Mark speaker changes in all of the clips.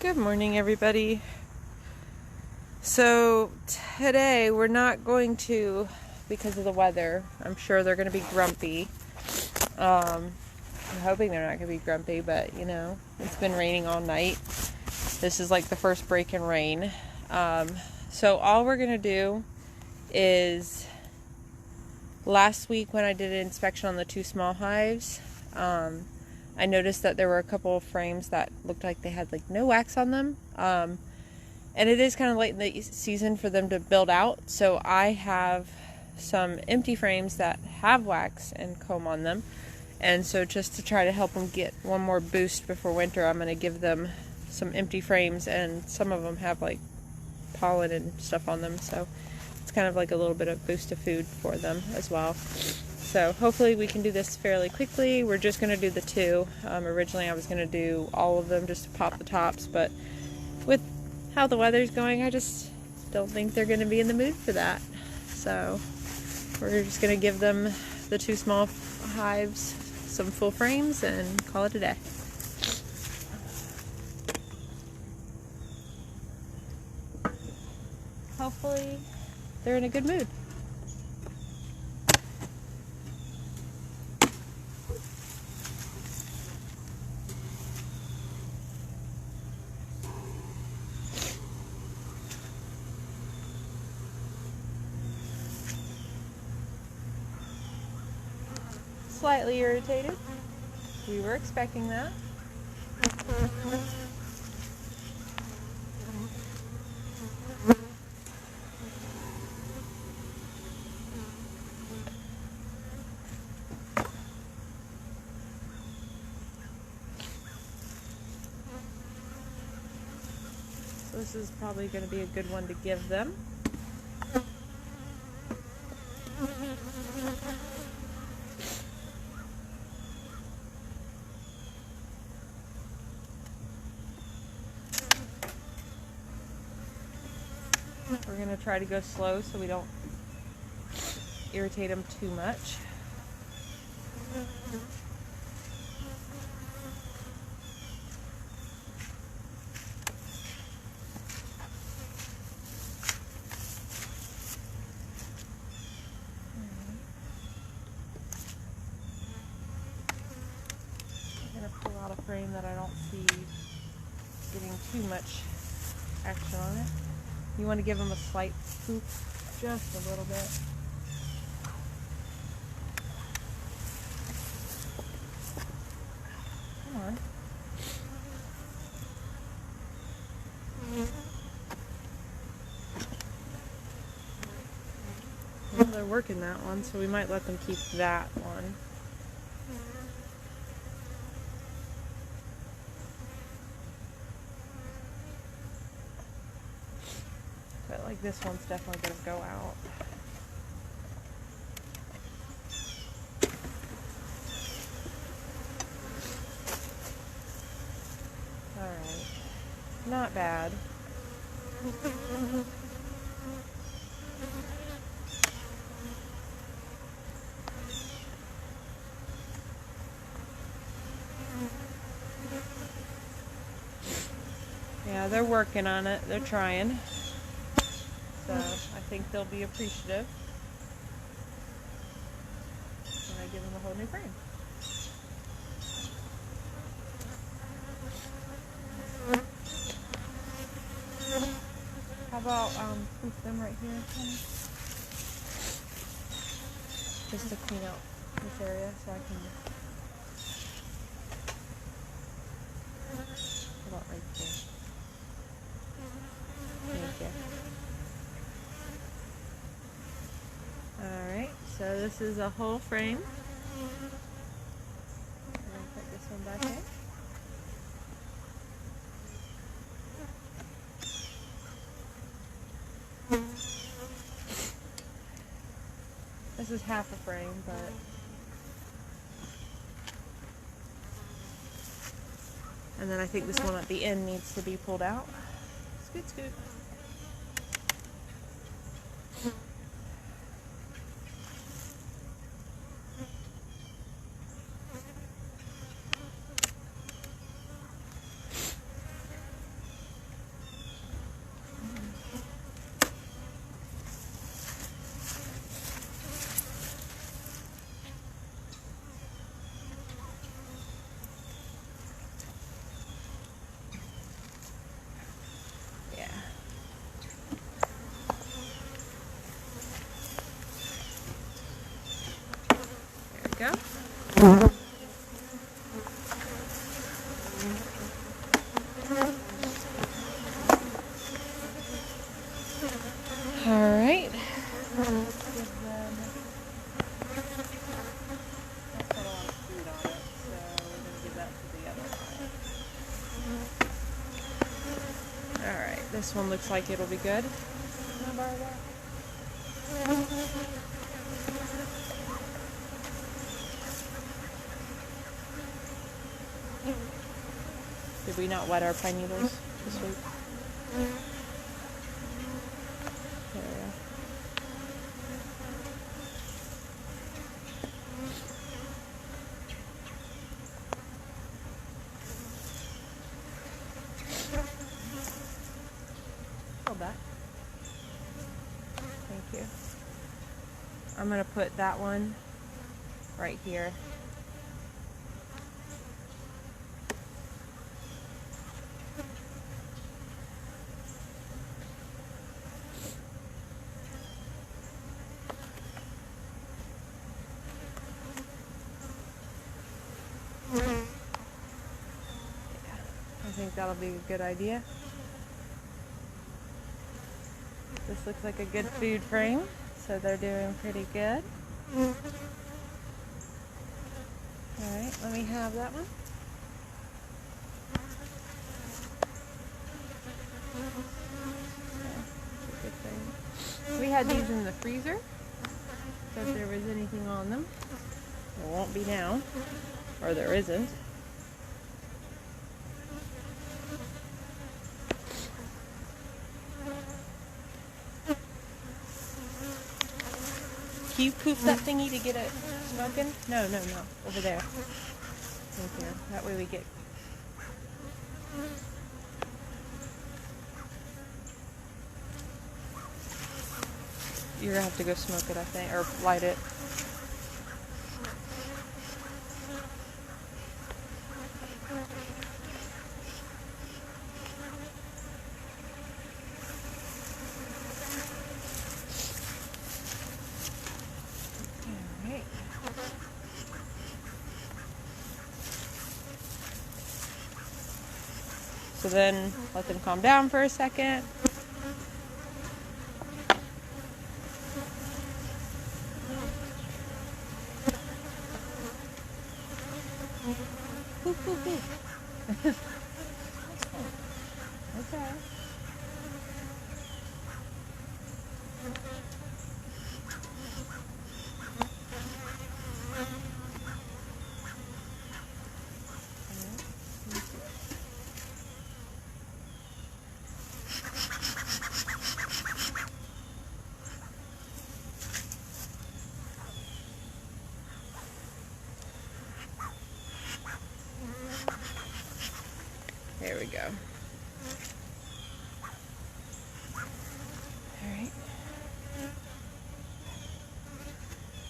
Speaker 1: Good morning, everybody. So today we're not going to, because of the weather, I'm sure they're going to be grumpy. I'm hoping they're not going to be grumpy, but you know, it's been raining all night. This is like the first break in rain. So all we're going to do is, last week when I did an inspection on the two small hives, I noticed that there were a couple of frames that looked like they had like no wax on them. And it is kind of late in the season for them to build out. So I have some empty frames that have wax and comb on them. And so just to try to help them get one more boost before winter, I'm going to give them some empty frames, and some of them have like pollen and stuff on them. So it's kind of like a little bit of boost of food for them as well. So hopefully we can do this fairly quickly. We're just going to do the two. Originally I was going to do all of them just to pop the tops, but with how the weather's going, I just don't think they're going to be in the mood for that. So we're just going to give them, the two small hives, some full frames and call it a day. Hopefully they're in a good mood. Slightly irritated. We were expecting that. So this is probably going to be a good one to give them. We're going to try to go slow so we don't irritate them too much. I'm going to pull out a frame that I don't see getting too much action on it. You want to give them a slight scoop, just a little bit. Come on. Well, they're working that one, so we might let them keep that one. But like this one's definitely going to go out. Alright. Not bad. Yeah, they're working on it. They're trying. So I think they'll be appreciative when I give them a whole new frame. How about poof them right here, just to clean out this area so I can. How about right there? Thank you. Alright, so this is a whole frame. I'm going to put this one back in. This is half a frame, but and then I think this one at the end needs to be pulled out. Scoot, scoot. All right. Alright, this one looks like it'll be good. Can I borrow that? Did we not wet our pine needles this week? There we go. Hold that. Thank you. I'm going to put that one right here. I think that'll be a good idea. This looks like a good food frame, so they're doing pretty good. Alright, let me have that one. That's a good thing. We had these in the freezer, so if there was anything on them, there won't be now, or there isn't. Can you poof that thingy to get it smoking? No, over there. Thank you. That way we get... You're gonna have to go smoke it, I think, or light it. So then let them calm down for a second. Okay. There we go. Alright.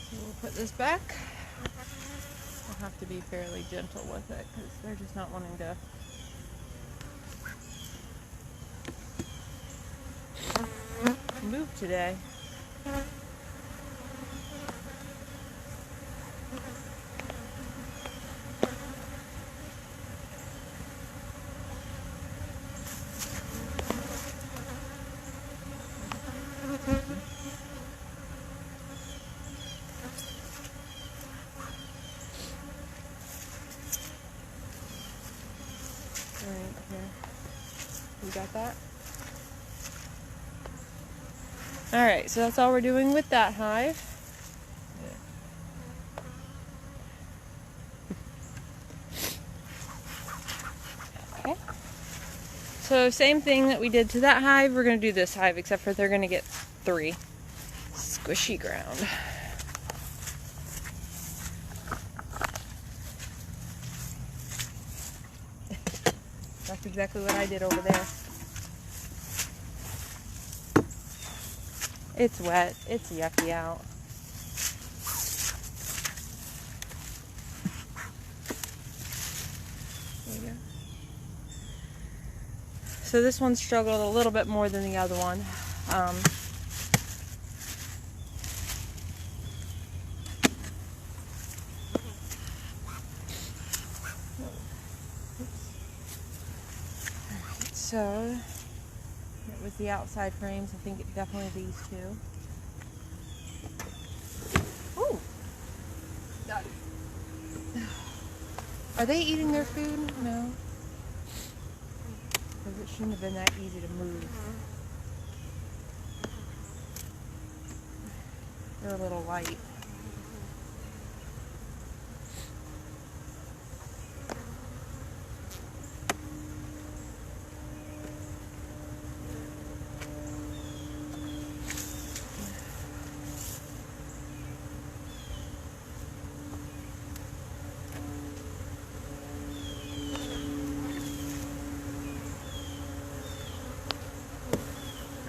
Speaker 1: So we'll put this back. We'll have to be fairly gentle with it because they're just not wanting to move today. Right here. You got that? Alright, so that's all we're doing with that hive. Okay. So same thing that we did to that hive, we're going to do this hive, except for they're going to get 3. Squishy ground. That's exactly what I did over there. It's wet. It's yucky out. There you go. So this one struggled a little bit more than the other one. So it was the outside frames. I think it definitely these two. Ooh. Are they eating their food? No. Because it shouldn't have been that easy to move. They're a little light.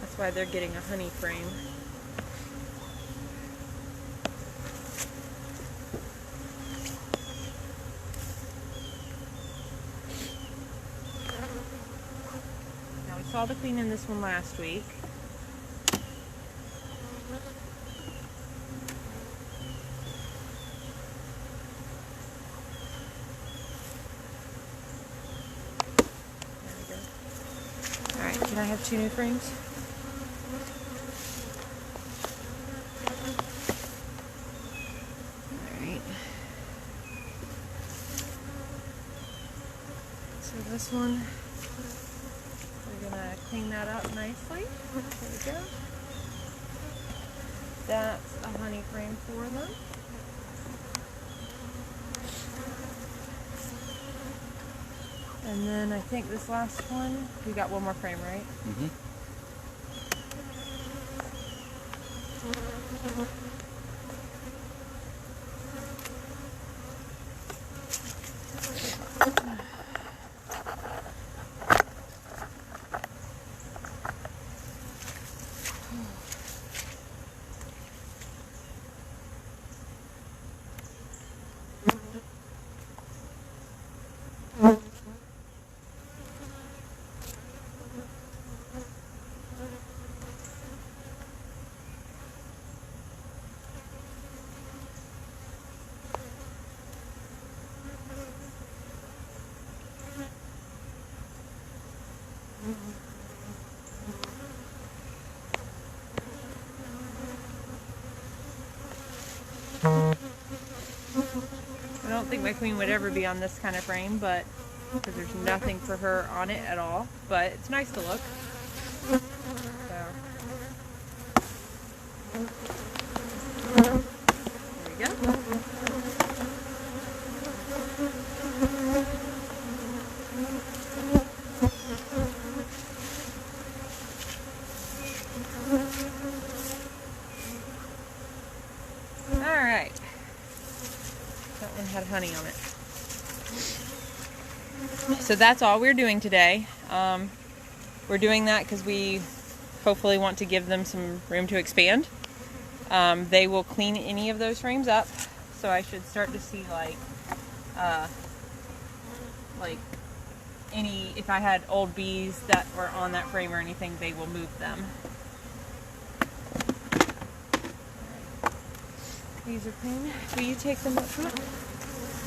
Speaker 1: That's why they're getting a honey frame. Now we saw the queen in this one last week. There we go. Alright, can I have 2 new frames? So this one, we're going to clean that up nicely. There we go. That's a honey frame for them. And then I think this last one, we got one more frame, right?
Speaker 2: Mm-hmm.
Speaker 1: I don't think my queen would ever be on this kind of frame, but because there's nothing for her on it at all, but it's nice to look. So there we go. Alright. That one had honey on it. So that's all we're doing today. We're doing that because we hopefully want to give them some room to expand. They will clean any of those frames up, so I should start to see like any, if I had old bees that were on that frame or anything, they will move them. These are clean. Will you take them up front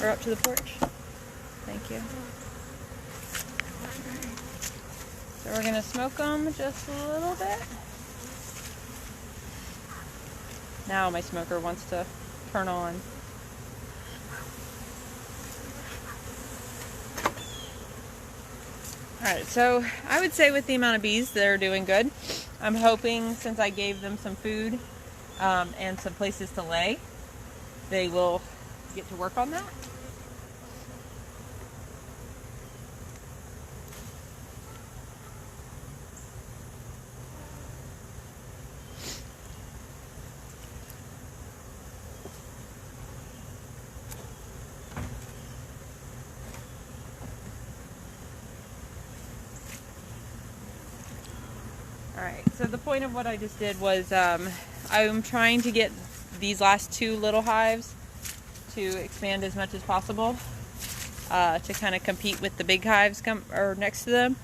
Speaker 1: or up to the porch? Thank you. So we're gonna smoke them just a little bit. Now my smoker wants to turn on. Alright, so I would say with the amount of bees, they're doing good. I'm hoping since I gave them some food and some places to lay, they will get to work on that. Alright, so the point of what I just did was I'm trying to get these last 2 little hives to expand as much as possible to kind of compete with the big hives next to them,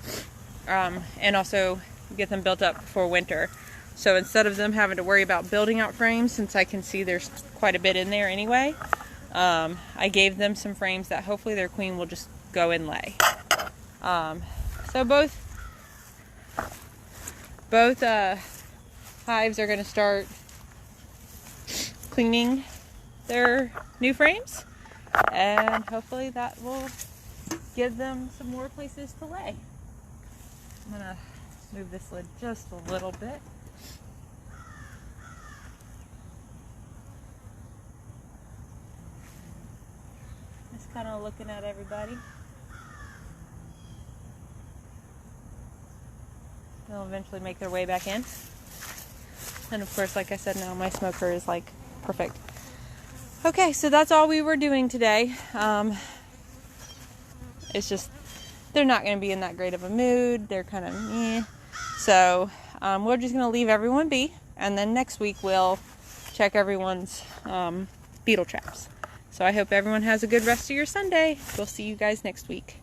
Speaker 1: and also get them built up for winter. So instead of them having to worry about building out frames, since I can see there's quite a bit in there anyway, I gave them some frames that hopefully their queen will just go and lay. So both Both hives are going to start cleaning their new frames, and hopefully that will give them some more places to lay. I'm going to move this lid just a little bit. Just kind of looking at everybody. They'll eventually make their way back in. And of course, like I said, now my smoker is like perfect. Okay, so that's all we were doing today. It's just, they're not going to be in that great of a mood. They're kind of meh. So we're just going to leave everyone be. And then next week we'll check everyone's beetle traps. So I hope everyone has a good rest of your Sunday. We'll see you guys next week.